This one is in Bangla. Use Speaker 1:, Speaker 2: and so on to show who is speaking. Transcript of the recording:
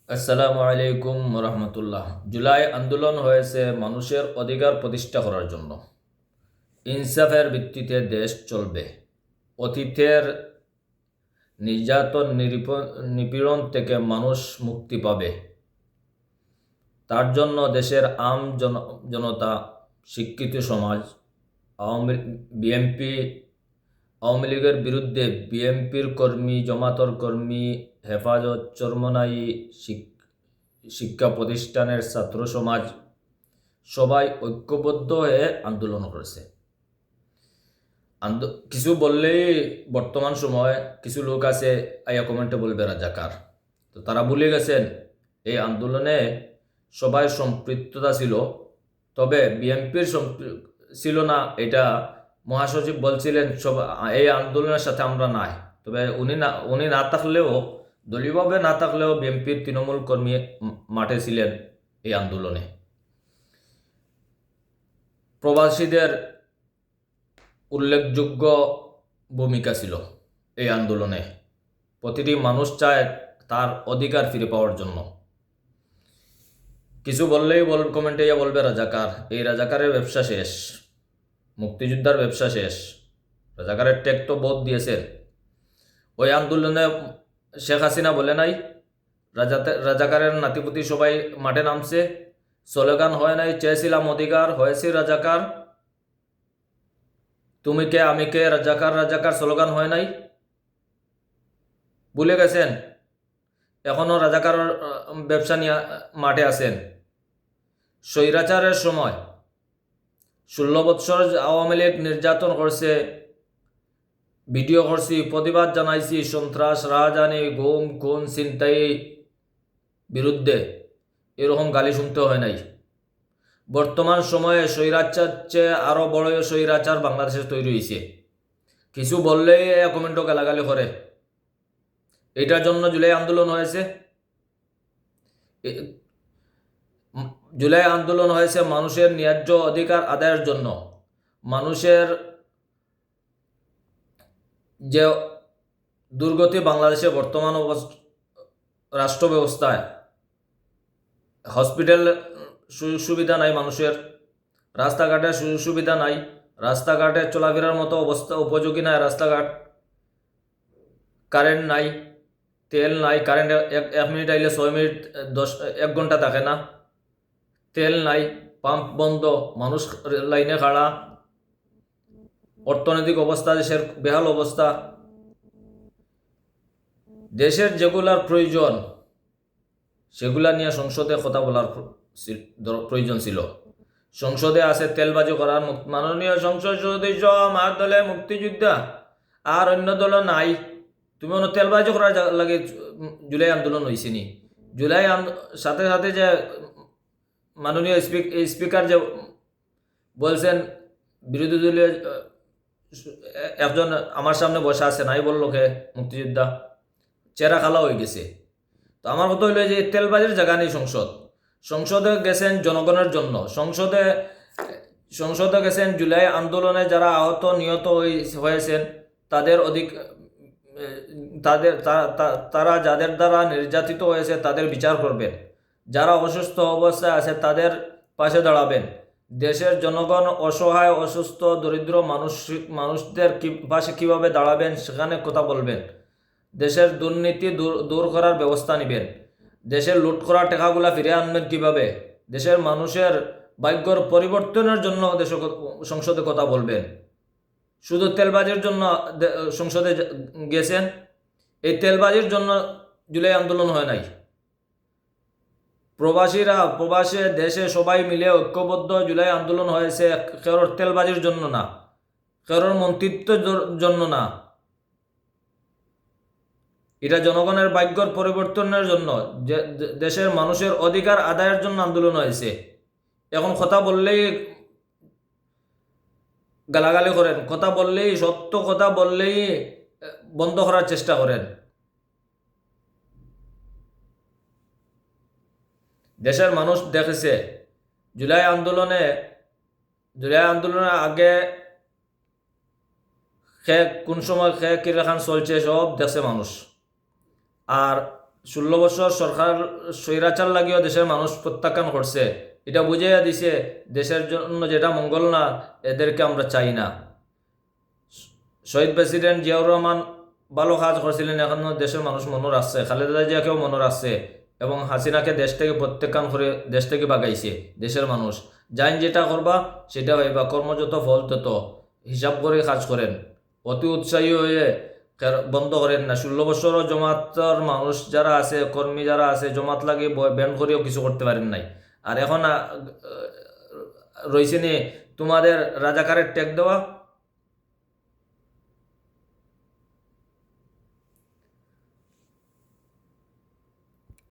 Speaker 1: আসসালামু আলাইকুম রহমতুল্লাহ। জুলাই আন্দোলন হয়েছে মানুষের অধিকার প্রতিষ্ঠা করার জন্য। ইনসাফের ভিত্তিতে দেশ চলবে। অতীতের নির্যাতন নিপীড়ন থেকে মানুষ মুক্তি পাবে। তার জন্য দেশের জনতা, শিক্ষিত সমাজ, আওয়ামী বিএনপি আওয়ামী লীগের বিরুদ্ধে বিএনপির কর্মী, জামায়াতের কর্মী, হেফাজত, চরমনাই, শিক্ষা প্রতিষ্ঠানের ছাত্র সমাজ সবাই ঐক্যবদ্ধ হয়ে আন্দোলন করেছে। কিছু বললেই বর্তমান সময় কিছু লোক আছে আইয়া কমেন্টে বলবে রাজাকার। তো তারা ভুলে গেছেন এই আন্দোলনে সবাই সম্পৃক্ততা ছিল, তবে বিএনপির ছিল না। এটা মহাসচিব বলছিলেন সব এই আন্দোলনের সাথে আমরা নাই, তবে উনি না থাকলেও, দলীয়ভাবে না থাকলেও বিএনপির তৃণমূল কর্মী মাঠে ছিলেন এই আন্দোলনে। প্রবাসীদের উল্লেখযোগ্য ভূমিকা ছিল এই আন্দোলনে। প্রতিটি মানুষ চায় তার অধিকার ফিরে পাওয়ার জন্য। কিছু বললেই কমেন্টে বলবে রাজাকার। এই রাজাকারের ব্যবসা শেষ, মুক্তিযোদ্ধার ব্যবসা শেষ। রাজাকারের ট্যাগ তো বোধ দিয়েছেন। ওই আন্দোলনে শেখ হাসিনা বলে নাই রাজাকারের নাতিপুতি সবাই মাঠে নামছে, স্লোগান হয় নাই চেয়েছিলাম অধিকার, হয়েছে রাজাকার। তুমি কে আমি কে, রাজাকার রাজাকার স্লোগান হয় নাই? ভুলে গেছেন? এখনো রাজাকার ব্যবসা নিয়ে মাঠে আছেন। স্বৈরাচারের সময় 16 বৎসর আওয়ামী লীগ নির্যাতন করছে, ভিডিও করছি, প্রতিবাদ জানাইছি। সন্ত্রাস, রাজধানী, গুম, খুন, ছিনতাই বিরুদ্ধে এরকম গালি শুনতে হয় নাই। বর্তমান সময়ে স্বৈরাচার চেয়ে আরো বড় স্বৈরাচার বাংলাদেশে তৈরি হয়েছে। কিছু বললেই কমেন্টও গালাগালি করে। এটার জন্য জুলাই আন্দোলন হয়েছে। জুলাই আন্দোলন হয়েছে মানুষের ন্যায্য অধিকার আদায়ের জন্য। মানুষের যে দুর্গতি বাংলাদেশে বর্তমান রাষ্ট্র ব্যবস্থায়, হসপিটাল সুযোগ সুবিধা নাই, মানুষের রাস্তাঘাটের সুযোগ সুবিধা নাই, রাস্তাঘাটে চলাফেরার মতো অবস্থা উপযোগী নাই রাস্তাঘাট, কারেন্ট নাই, তেল নাই, কারেন্ট 1 মিনিট আইলে 6 মিনিট 1 ঘন্টা থাকে না, তেল নাই, পাম্প বন্ধ, মানুষ লাইনে খাড়া, অর্থনৈতিক অবস্থা দেশের বেহাল অবস্থা। দেশের যেগুলার প্রয়োজন সেগুলা নিয়ে সংসদে কথা বলার প্রয়োজন ছিল। সংসদে আছে তেলবাজি করার মাননীয় সংসদ সদস্য আমার দলে মুক্তিযোদ্ধা, আর অন্য দল নাই। তুমি অন্য তেলবাজি করার লাগে জুলাই আন্দোলন হয়েছে নি? জুলাই সাথে সাথে যে মাননীয় স্পিকার যে বলছেন, বিরোধী দলীয় একজন আমার সামনে বসা আছে, নাই বললো কে মুক্তিযোদ্ধা, চেরা খালা হয়ে গেছে। তো আমার কথা হইলো যে তেলবাজির জায়গা নেই সংসদে গেছেন জনগণের জন্য। সংসদে গেছেন জুলাই আন্দোলনে যারা আহত নিহত হয়েছেন তাদের তারা যাদের দ্বারা নির্যাতিত হয়েছে তাদের বিচার করবেন। যারা অসুস্থ অবস্থায় আছে তাদের পাশে দাঁড়াবেন। দেশের জনগণ অসহায়, অসুস্থ, দরিদ্র মানুষদের পাশে কিভাবে দাঁড়াবেন সেখানে কথা বলবেন। দেশের দুর্নীতি দূর করার ব্যবস্থা নেবেন। দেশের লুট করা টাকাগুলা ফিরে আনবেন কিভাবে। দেশের মানুষের ভাগ্যর পরিবর্তনের জন্য সংসদে কথা বলবেন। শুধু তেলবাজির জন্য সংসদে গেছেন? এই তেলবাজির জন্য জুলাই আন্দোলন হয় নাই। প্রবাসে দেশে সবাই মিলে ঐক্যবদ্ধ জুলাই আন্দোলন হয়েছে কেউর তেলবাজির জন্য না, কেউর মন্ত্রিত্বের জন্য না। এটা জনগণের ভাগ্যর পরিবর্তনের জন্য, দেশের মানুষের অধিকার আদায়ের জন্য আন্দোলন হয়েছে। এখন কথা বললেই গালাগালি করেন, কথা বললেই, সত্য কথা বললেই বন্ধ করার চেষ্টা করেন। দেশের মানুষ দেখেছে জুলাই আন্দোলনের আগে কোন সময় কিরকম চলছে সব দেখছে মানুষ। আর 16 বছর সরকার স্বৈরাচার লাগিয়েও দেশের মানুষ প্রত্যাখ্যান করছে, এটা বুঝাইয়া দিছে দেশের জন্য যেটা মঙ্গল না, এদেরকে আমরা চাই না। শহীদ প্রেসিডেন্ট জিয়াউর রহমান ভালো কাজ করছিলেন, এখনো দেশের মানুষ মনে রাখছে, খালেদা জিয়াকেও মনে রাখছে, এবং হাসিনাকে দেশ থেকে প্রত্যাখ্যান করে দেশ থেকে বাগাইছে দেশের মানুষ। যাইন যেটা করবা সেটা হইবা, কর্মযত ফল তত, হিসাব করে কাজ করেন, অতি উৎসাহী হয়ে বন্ধ করেন না। 16 বছরও জমাতর মানুষ যারা আছে, কর্মী যারা আছে, জমাত লাগে ব্যান্ড করেও কিছু করতে পারেন নাই। আর এখন রয়েছে নি তোমাদের রাজাকারের ট্যাগ দেওয়া,